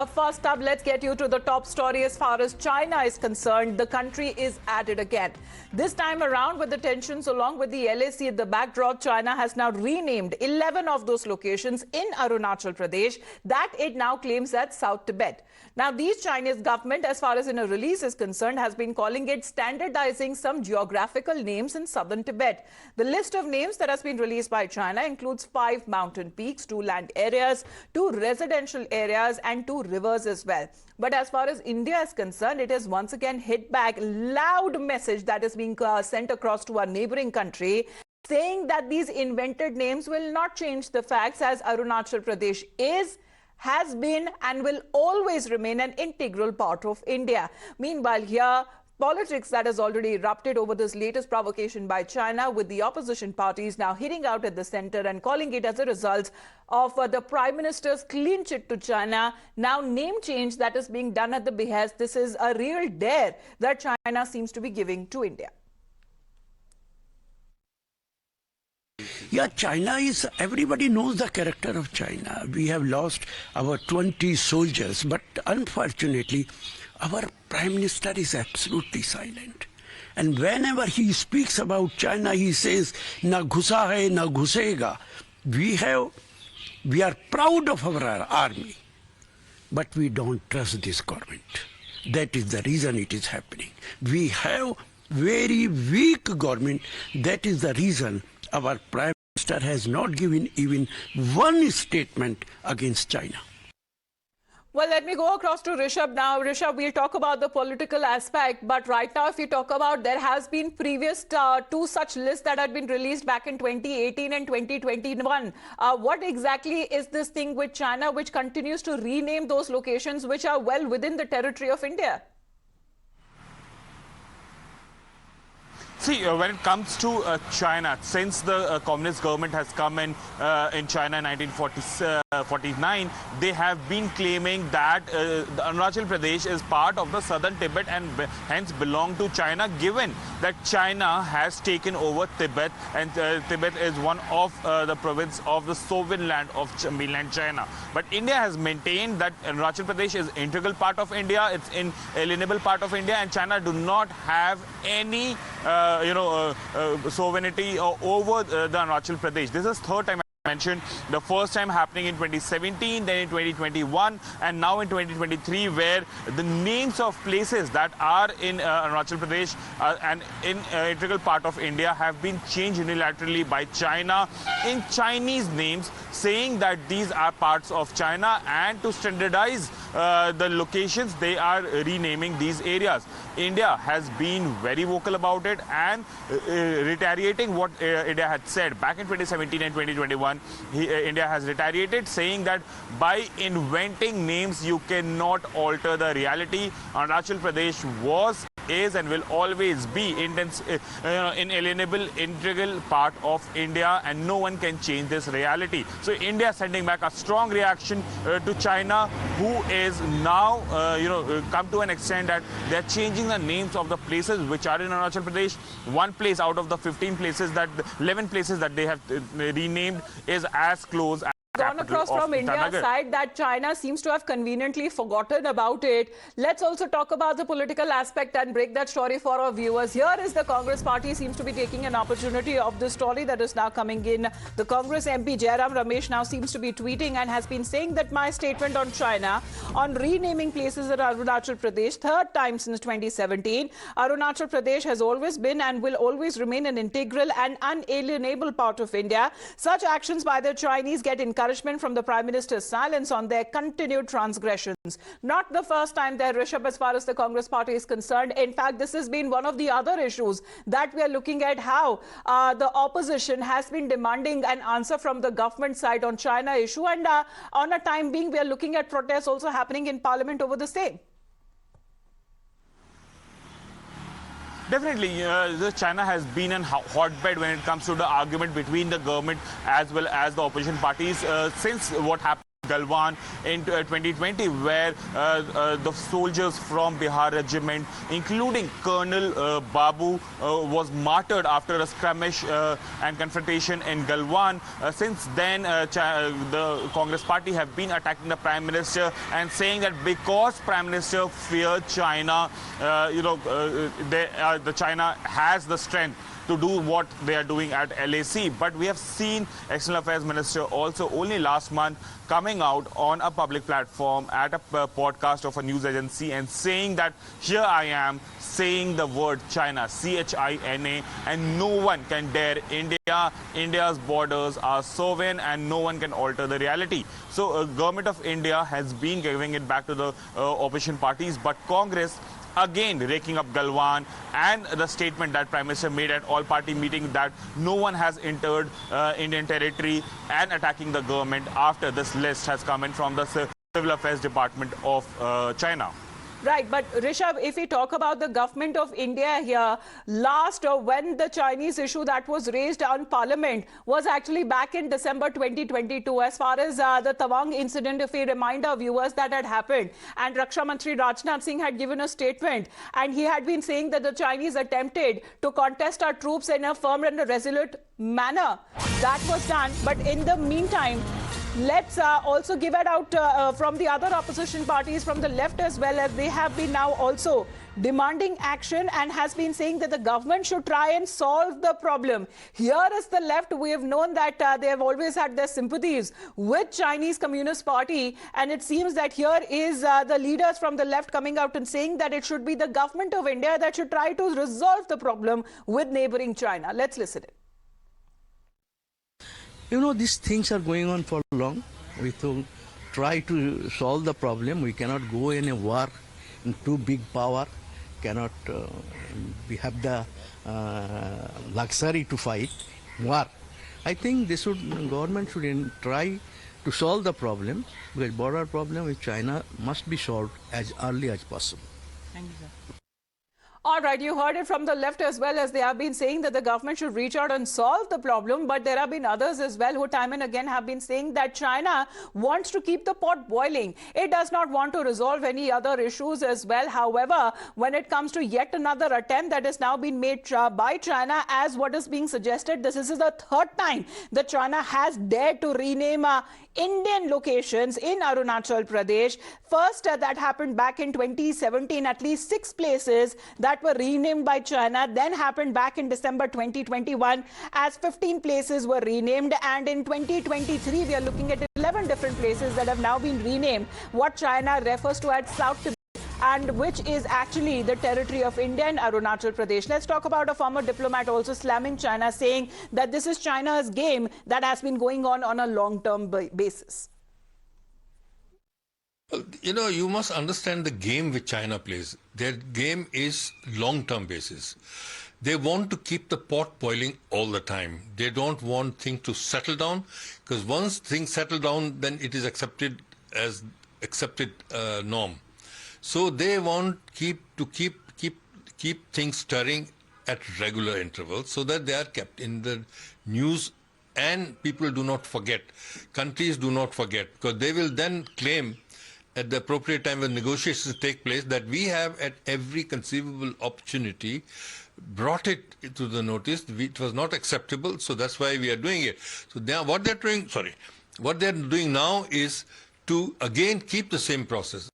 First up, let's get you to the top story as far as China is concerned. The country is at it again. This time around, with the tensions along with the LAC at the backdrop, China has now renamed 11 of those locations in Arunachal Pradesh that it now claims as South Tibet. Now, these Chinese government, as far as in a release is concerned, has been calling it standardizing some geographical names in southern Tibet. The list of names that has been released by China includes 5 mountain peaks, 2 land areas, 2 residential areas and 2 rivers as well. But as far as India is concerned, it has once again hit back loud message that is being sent across to our neighboring country, saying that these invented names will not change the facts, as Arunachal Pradesh has been and will always remain an integral part of India. Meanwhile, here, politics that has already erupted over this latest provocation by China, with the opposition parties now hitting out at the center and calling it as a result of the Prime Minister's clean chit to China. Now, name change that is being done at the behest. This is a real dare that China seems to be giving to India. Yeah, China is, everybody knows the character of China. We have lost our 20 soldiers, but unfortunately, our Prime Minister is absolutely silent. And whenever he speaks about China, he says, na ghusa hai, na ghusega. We are proud of our army, but we don't trust this government. That is the reason it is happening. We have very weak government. That is the reason our Prime Minister has not given even one statement against China. Well, let me go across to Rishabh now. Rishabh, we'll talk about the political aspect, but right now, if you talk about, there has been previous 2 such lists that had been released back in 2018 and 2021. What exactly is this thing with China, which continues to rename those locations which are well within the territory of India? See, when it comes to China, since the communist government has come in China in 1949, they have been claiming that the Arunachal Pradesh is part of the southern Tibet and hence belong to China, given that China has taken over Tibet, and Tibet is one of the province of the sovereign land of mainland China. But India has maintained that Arunachal Pradesh is integral part of India, it's inalienable part of India, and China do not have any sovereignty over the Arunachal Pradesh. This is third time I mentioned, the first time happening in 2017, then in 2021, and now in 2023, where the names of places that are in Arunachal Pradesh and in integral part of India have been changed unilaterally by China in Chinese names, saying that these are parts of China, and to standardize the locations, they are renaming these areas. India has been very vocal about it and retaliating what India had said back in 2017 and 2021. India has retaliated, saying that by inventing names, you cannot alter the reality. Arunachal Pradesh was, is and will always be inalienable, integral part of India, and no one can change this reality. So India sending back a strong reaction to China, who is now come to an extent that they are changing the names of the places which are in Arunachal Pradesh. One place out of the 11 places that they have renamed is as close as gone across from India's side that China seems to have conveniently forgotten about it. Let's also talk about the political aspect and break that story for our viewers. Here is the Congress party seems to be taking an opportunity of this story that is now coming in. The Congress MP Jairam Ramesh now seems to be tweeting and has been saying that my statement on China on renaming places in Arunachal Pradesh, third time since 2017. Arunachal Pradesh has always been and will always remain an integral and unalienable part of India. Such actions by the Chinese get encouragement from the Prime Minister's silence on their continued transgressions. Not the first time there, Rishabh, as far as the Congress party is concerned. In fact, this has been one of the other issues that we are looking at, how the opposition has been demanding an answer from the government side on China issue, and on a time being, we are looking at protests also happening in Parliament over the same. Definitely, China has been a hotbed when it comes to the argument between the government as well as the opposition parties since what happened Galwan in 2020, where the soldiers from Bihar regiment, including Colonel Babu, was martyred after a skirmish and confrontation in Galwan. Since then, the Congress party have been attacking the Prime Minister and saying that because Prime Minister feared China, the China has the strength to do what they are doing at LAC. But we have seen External Affairs Minister also only last month coming out on a public platform at a podcast of a news agency and saying that here I am saying the word China, China, and no one can dare India. India's borders are sovereign and no one can alter the reality. So government of India has been giving it back to the opposition parties, but Congress again raking up Galwan and the statement that Prime Minister made at all-party meeting that no one has entered Indian territory and attacking the government after this list has come in from the Civil Affairs Department of China. Right, but Rishabh, if we talk about the government of India here, when the Chinese issue that was raised on Parliament was actually back in December 2022. As far as the Tawang incident, if we remind our viewers that had happened, and Raksha Mantri Rajnath Singh had given a statement, and he had been saying that the Chinese attempted to contest our troops in a firm and a resolute manner. That was done, but in the meantime, let's also give it out from the other opposition parties from the left as well, as they have been now also demanding action and has been saying that the government should try and solve the problem. Here is the left. We have known that they have always had their sympathies with Chinese Communist Party, and it seems that here is the leaders from the left coming out and saying that it should be the government of India that should try to resolve the problem with neighboring China. Let's listen it. You know, these things are going on for long. We try to solve the problem. We cannot go in a war in too big power. We have the luxury to fight war. I think government should try to solve the problem, because border problem with China must be solved as early as possible. Thank you, sir. All right, you heard it from the left as well, as they have been saying that the government should reach out and solve the problem. But there have been others as well who time and again have been saying that China wants to keep the pot boiling. It does not want to resolve any other issues as well. However, when it comes to yet another attempt that has now been made by China, as what is being suggested, this is the third time that China has dared to rename Indian locations in Arunachal Pradesh. First, that happened back in 2017, at least 6 places that were renamed by China. Then happened back in December 2021 as 15 places were renamed. And in 2023, we are looking at 11 different places that have now been renamed, what China refers to as South Tibet, and which is actually the territory of India and Arunachal Pradesh. Let's talk about a former diplomat also slamming China, saying that this is China's game that has been going on a long-term basis. You know, you must understand the game which China plays. Their game is long-term basis. They want to keep the pot boiling all the time. They don't want things to settle down, because once things settle down, then it is accepted as norm. So they want to keep things stirring at regular intervals, so that they are kept in the news and people do not forget. Countries do not forget, because they will then claim at the appropriate time when negotiations take place that we have at every conceivable opportunity brought it to the notice. It was not acceptable, so that's why we are doing it. So what they're doing now is to again keep the same process.